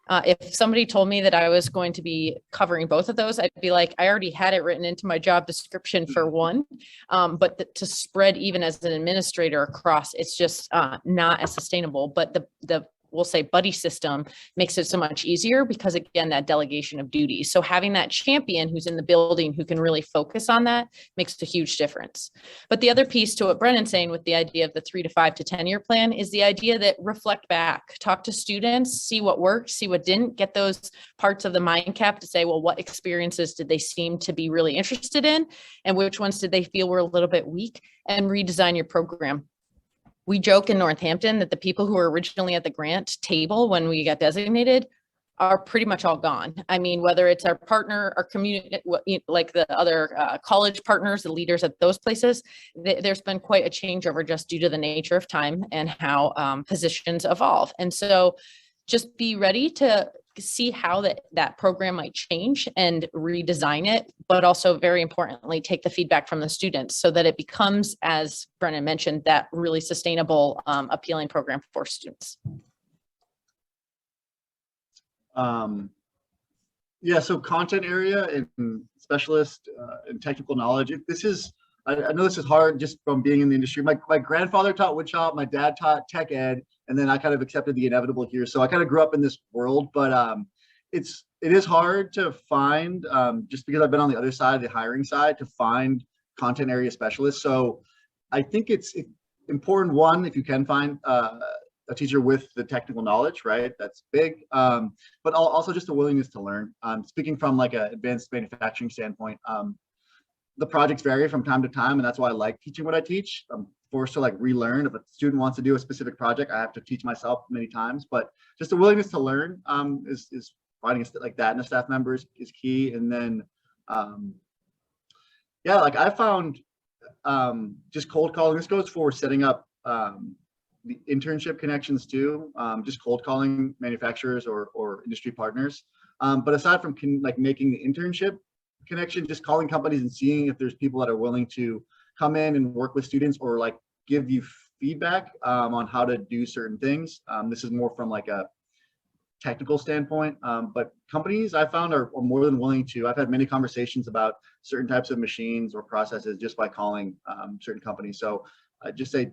H: if somebody told me that I was going to be covering both of those, I'd be like, I already had it written into my job description for one, but to spread even as an administrator across, it's just not as sustainable. But the we'll say buddy system makes it so much easier because again, that delegation of duties. So having that champion who's in the building who can really focus on that makes a huge difference. But the other piece to what Brennan's saying with the idea of the 3 to 5 to 10-year plan is the idea that reflect back, talk to students, see what worked, see what didn't, get those parts of the mind cap to say, well, what experiences did they seem to be really interested in? And which ones did they feel were a little bit weak? And redesign your program. We joke in Northampton that the people who were originally at the grant table when we got designated are pretty much all gone. I mean, whether it's our partner, our community, like the other college partners, the leaders at those places, there's been quite a changeover just due to the nature of time and how positions evolve. And so just be ready to see how that program might change and redesign it, but also very importantly, take the feedback from the students so that it becomes, as Brennan mentioned, that really sustainable, appealing program for students.
G: Yeah, so content area and specialist and technical knowledge. This is, I know this is hard just from being in the industry. My grandfather taught woodshop, my dad taught tech ed, and then I kind of accepted the inevitable here. So I kind of grew up in this world, but it is hard to find, just because I've been on the other side, the hiring side, to find content area specialists. So I think it's important, one, if you can find a teacher with the technical knowledge, right? That's big, but also just a willingness to learn. Speaking from like an advanced manufacturing standpoint, the projects vary from time to time, and that's why I like teaching what I teach. I'm forced to like relearn. If a student wants to do a specific project, I have to teach myself many times, but just a willingness to learn is finding like that in a staff member is key. And then, yeah, like I found just cold calling, this goes for setting up the internship connections too, just cold calling manufacturers or industry partners. But aside from making the internship connection, just calling companies and seeing if there's people that are willing to come in and work with students or like give you feedback on how to do certain things. This is more from like a technical standpoint, but companies I found are more than willing to. I've had many conversations about certain types of machines or processes just by calling certain companies. So I just say,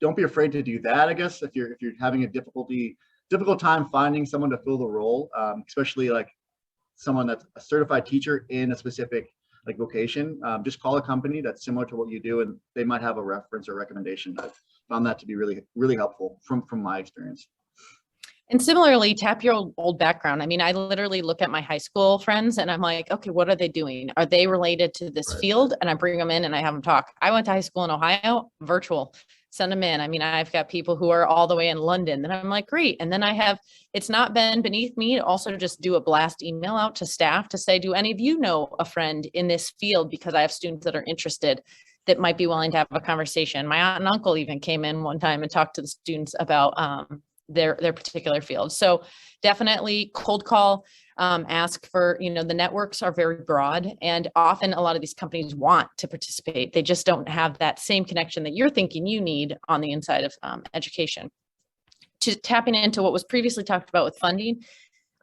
G: don't be afraid to do that. I guess if you're having a difficult time finding someone to fill the role, especially like someone that's a certified teacher in a specific like vocation, just call a company that's similar to what you do, and they might have a reference or recommendation. I've found that to be really, really helpful from my experience.
H: And similarly, tap your old background. I mean, I literally look at my high school friends and I'm like, okay, what are they doing? Are they related to this field? And I bring them in and I have them talk. I went to high school in Ohio, virtual. send them in. I mean, I've got people who are all the way in London that I'm like, great. And then it's not been beneath me to also just do a blast email out to staff to say, do any of you know a friend in this field? Because I have students that are interested that might be willing to have a conversation. My aunt and uncle even came in one time and talked to the students about their particular field. So definitely cold call, ask for, the networks are very broad, and often a lot of these companies want to participate. They just don't have that same connection that you're thinking you need on the inside of education. To tapping into what was previously talked about with funding,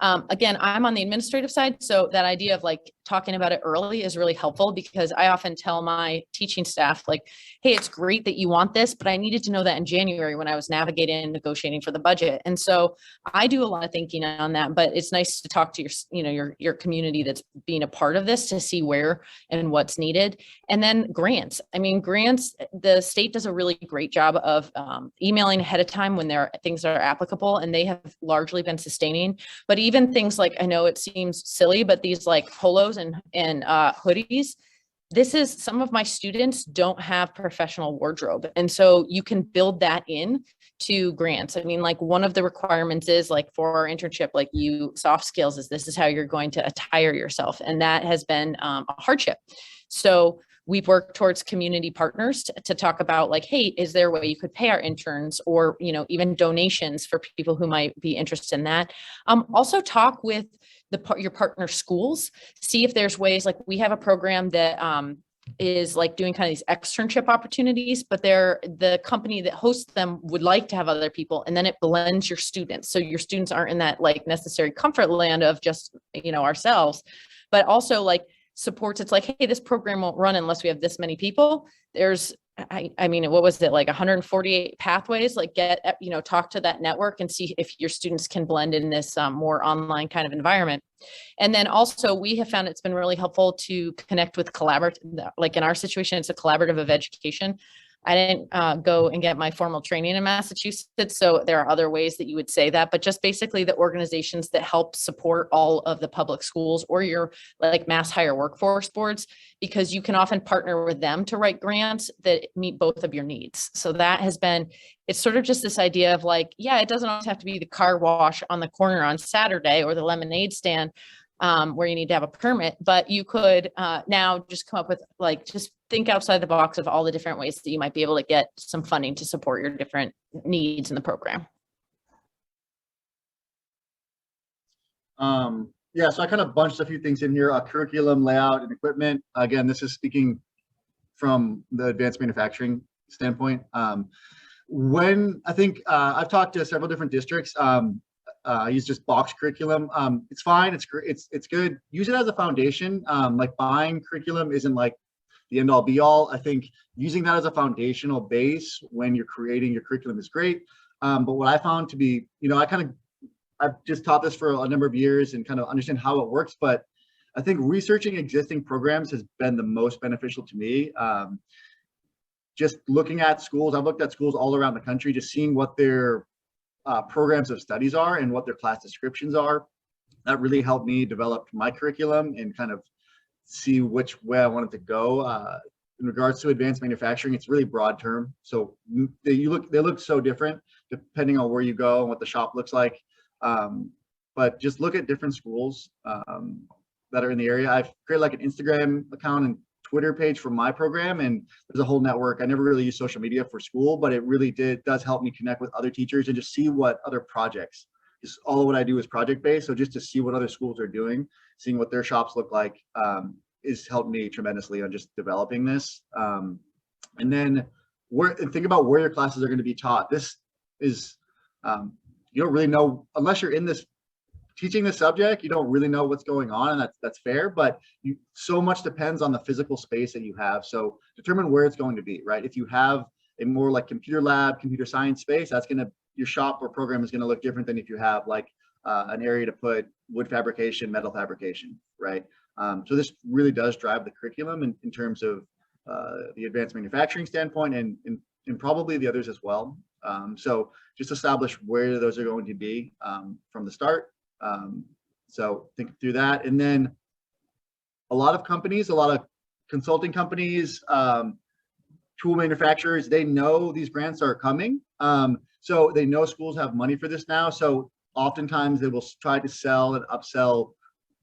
H: again, I'm on the administrative side, so that idea of like talking about it early is really helpful, because I often tell my teaching staff, like, hey, it's great that you want this, but I needed to know that in January when I was navigating and negotiating for the budget. And so I do a lot of thinking on that, but it's nice to talk to your community that's being a part of this to see where and what's needed. And then grants. I mean, grants, the state does a really great job of emailing ahead of time when there are things that are applicable, and they have largely been sustaining. But even things like, I know it seems silly, but these like polos and hoodies, this is, some of my students don't have professional wardrobe. And so you can build that in to grants. I mean, like one of the requirements is like for our internship, like soft skills is this is how you're going to attire yourself. And that has been a hardship. So we've worked towards community partners to talk about like, hey, is there a way you could pay our interns, or, even donations for people who might be interested in that. Also talk with your partner schools, see if there's ways, like we have a program that is like doing kind of these externship opportunities, but the company that hosts them would like to have other people, and then it blends your students. So your students aren't in that like necessary comfort land of just, ourselves, but also like supports. It's like, hey, this program won't run unless we have this many people. There's, I mean, what was it, like 148 pathways, like talk to that network and see if your students can blend in this more online kind of environment. And then also we have found it's been really helpful to connect with like in our situation, it's a collaborative of education. I didn't go and get my formal training in Massachusetts, so there are other ways that you would say that, but just basically the organizations that help support all of the public schools or your like mass hire workforce boards, because you can often partner with them to write grants that meet both of your needs. So that has been, it's sort of just this idea of like, yeah, it doesn't always have to be the car wash on the corner on Saturday or the lemonade stand where you need to have a permit, but you could now just come up with like, just think outside the box of all the different ways that you might be able to get some funding to support your different needs in the program.
G: Yeah, so I kind of bunched a few things in here, curriculum, layout, and equipment. Again, this is speaking from the advanced manufacturing standpoint. When I think I've talked to several different districts, I use just box curriculum. It's fine. It's great. It's good. Use it as a foundation. Like buying curriculum isn't like the end all be all. I think using that as a foundational base when you're creating your curriculum is great. But what I found to be, I've just taught this for a number of years and kind of understand how it works. But I think researching existing programs has been the most beneficial to me. Just looking at schools, I've looked at schools all around the country, just seeing what their programs of studies are and what their class descriptions are. That really helped me develop my curriculum and kind of see which way I wanted to go. In regards to advanced manufacturing, it's really broad term. So they look so different depending on where you go and what the shop looks like. But just look at different schools that are in the area. I've created like an Instagram account and Twitter page for my program, and there's a whole network. I never really use social media for school, but it really does help me connect with other teachers and just see what other projects. Just all of what I do is project based, so just to see what other schools are doing, seeing what their shops look like, is helped me tremendously on just developing this. And then think about where your classes are going to be taught. This is you don't really know unless you're in this teaching the subject. You don't really know what's going on, and that's fair. But so much depends on the physical space that you have. So determine where it's going to be. Right. If you have a more like computer lab, computer science space, your shop or program is going to look different than if you have like an area to put wood fabrication, metal fabrication. Right. So this really does drive the curriculum in terms of the advanced manufacturing standpoint and probably the others as well. So just establish where those are going to be from the start. So think through that. And then a lot of consulting companies tool manufacturers, they know these grants are coming. So they know schools have money for this now. So oftentimes they will try to sell and upsell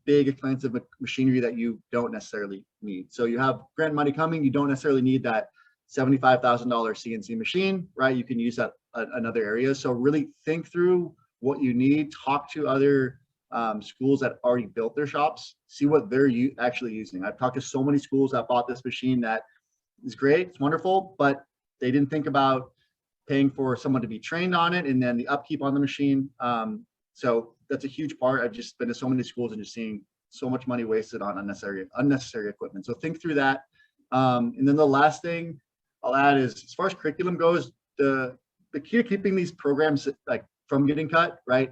G: big expensive machinery that you don't necessarily need. So you have grant money coming, you don't necessarily need that $75,000 CNC machine, right? You can use that in other areas. So really think through what you need, talk to other schools that already built their shops, see what they're actually using. I've talked to so many schools that bought this machine that is great, it's wonderful, but they didn't think about paying for someone to be trained on it and then the upkeep on the machine. So that's a huge part. I've just been to so many schools and just seeing so much money wasted on unnecessary equipment. So think through that. And then the last thing I'll add is, as far as curriculum goes, the key to keeping these programs like from getting cut, right,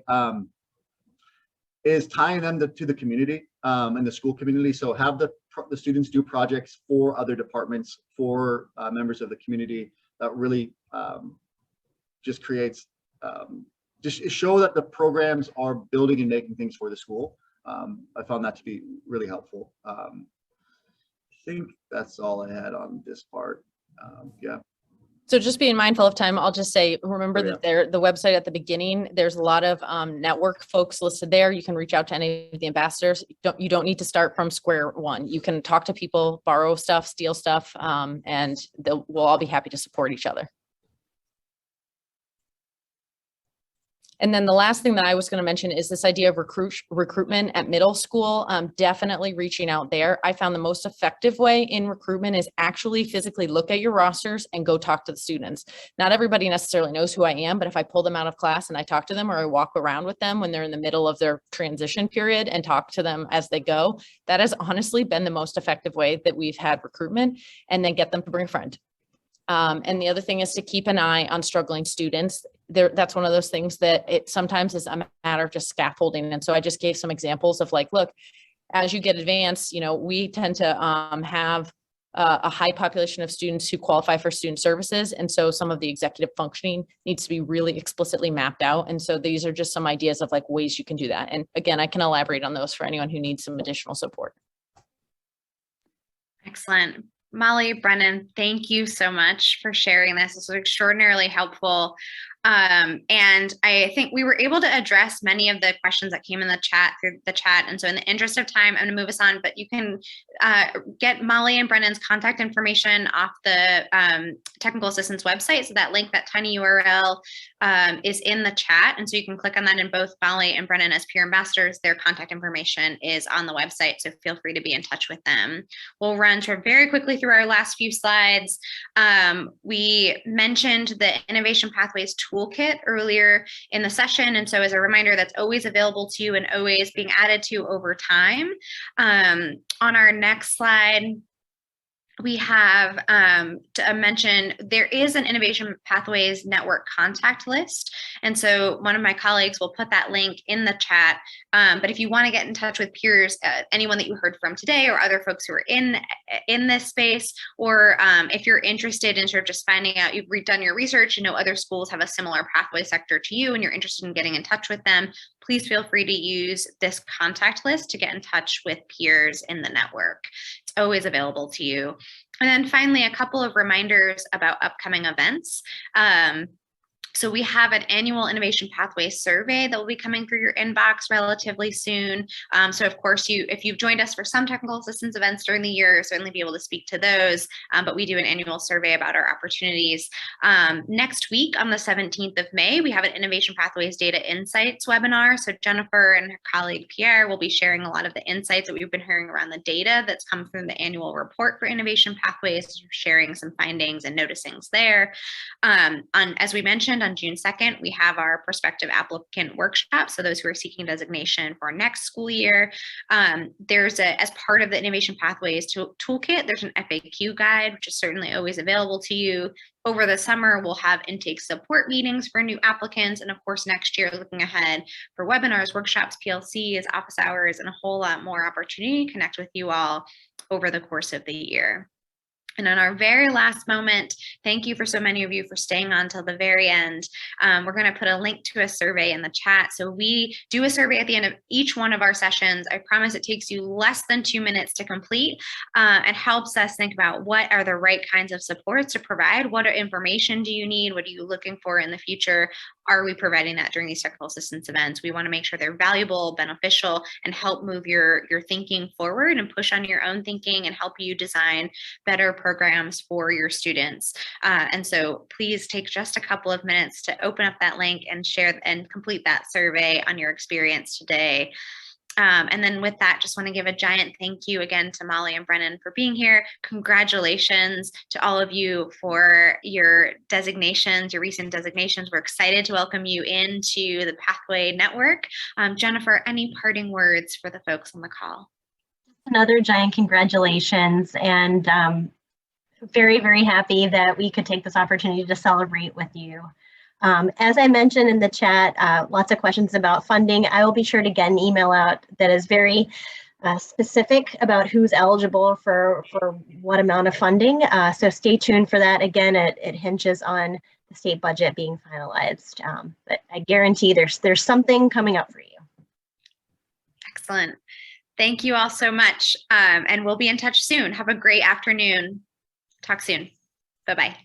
G: is tying them to the community and the school community. So have the students do projects for other departments, for members of the community. That really just creates, just show that the programs are building and making things for the school. I found that to be really helpful. I think that's all I had on this part. Yeah.
H: So just being mindful of time, I'll just say, remember that the website at the beginning, there's a lot of network folks listed there. You can reach out to any of the ambassadors. You don't need to start from square one. You can talk to people, borrow stuff, steal stuff, and we'll all be happy to support each other. And then the last thing that I was going to mention is this idea of recruitment at middle school. Definitely reaching out there. I found the most effective way in recruitment is actually physically look at your rosters and go talk to the students. Not everybody necessarily knows who I am, but if I pull them out of class and I talk to them, or I walk around with them when they're in the middle of their transition period and talk to them as they go, that has honestly been the most effective way that we've had recruitment, and then get them to bring a friend. And the other thing is to keep an eye on struggling students. That's one of those things that it sometimes is a matter of just scaffolding. And so I just gave some examples of like, look, as you get advanced, you know, we tend to have a high population of students who qualify for student services. And so some of the executive functioning needs to be really explicitly mapped out. And so these are just some ideas of like ways you can do that. And again, I can elaborate on those for anyone who needs some additional support.
A: Excellent. Molly, Brennan, thank you so much for sharing this. This was extraordinarily helpful. And I think we were able to address many of the questions that came in the chat through the chat. And so in the interest of time, I'm going to move us on, but you can get Molly and Brennan's contact information off the technical assistance website. So that link, that tiny URL is in the chat. And so you can click on that, and both Molly and Brennan as peer ambassadors, their contact information is on the website. So feel free to be in touch with them. We'll run very quickly through our last few slides. We mentioned the Innovation Pathways Toolkit earlier in the session. And so as a reminder, that's always available to you and always being added to over time. On our next slide, we have to mention there is an Innovation Pathways Network contact list. And so one of my colleagues will put that link in the chat. But if you want to get in touch with peers, anyone that you heard from today or other folks who are in this space, or if you're interested in sort of just finding out, you've done your research, you know other schools have a similar pathway sector to you and you're interested in getting in touch with them, please feel free to use this contact list to get in touch with peers in the network. It's always available to you. And then finally, a couple of reminders about upcoming events. So we have an annual Innovation Pathways survey that will be coming through your inbox relatively soon. So of course, if you've joined us for some technical assistance events during the year, certainly be able to speak to those, but we do an annual survey about our opportunities. Next week on the 17th of May, we have an Innovation Pathways Data Insights webinar. So Jennifer and her colleague Pierre will be sharing a lot of the insights that we've been hearing around the data that's come from the annual report for Innovation Pathways, sharing some findings and noticings there. As we mentioned, on June 2nd, we have our prospective applicant workshop. So those who are seeking designation for next school year, as part of the Innovation Pathways Toolkit, there's an FAQ guide, which is certainly always available to you. Over the summer, we'll have intake support meetings for new applicants. And of course, next year, looking ahead for webinars, workshops, PLCs, office hours, and a whole lot more opportunity to connect with you all over the course of the year. And on our very last moment, thank you for so many of you for staying on till the very end. We're going to put a link to a survey in the chat. So we do a survey at the end of each one of our sessions. I promise it takes you less than 2 minutes to complete and helps us think about what are the right kinds of supports to provide. What information do you need? What are you looking for in the future? Are we providing that during these technical assistance events? We want to make sure they're valuable, beneficial, and help move your thinking forward and push on your own thinking and help you design better programs for your students. And so please take just a couple of minutes to open up that link and share and complete that survey on your experience today. And then with that, just want to give a giant thank you again to Molly and Brennan for being here. Congratulations to all of you for your designations, your recent designations. We're excited to welcome you into the Pathway Network. Jennifer, any parting words for the folks on the call?
B: Another giant congratulations, and very, very happy that we could take this opportunity to celebrate with you. As I mentioned in the chat, lots of questions about funding. I will be sure to get an email out that is very specific about who's eligible for what amount of funding. So stay tuned for that. Again, it hinges on the state budget being finalized, but I guarantee there's something coming up for you.
A: Excellent. Thank you all so much. And we'll be in touch soon. Have a great afternoon. Talk soon. Bye-bye.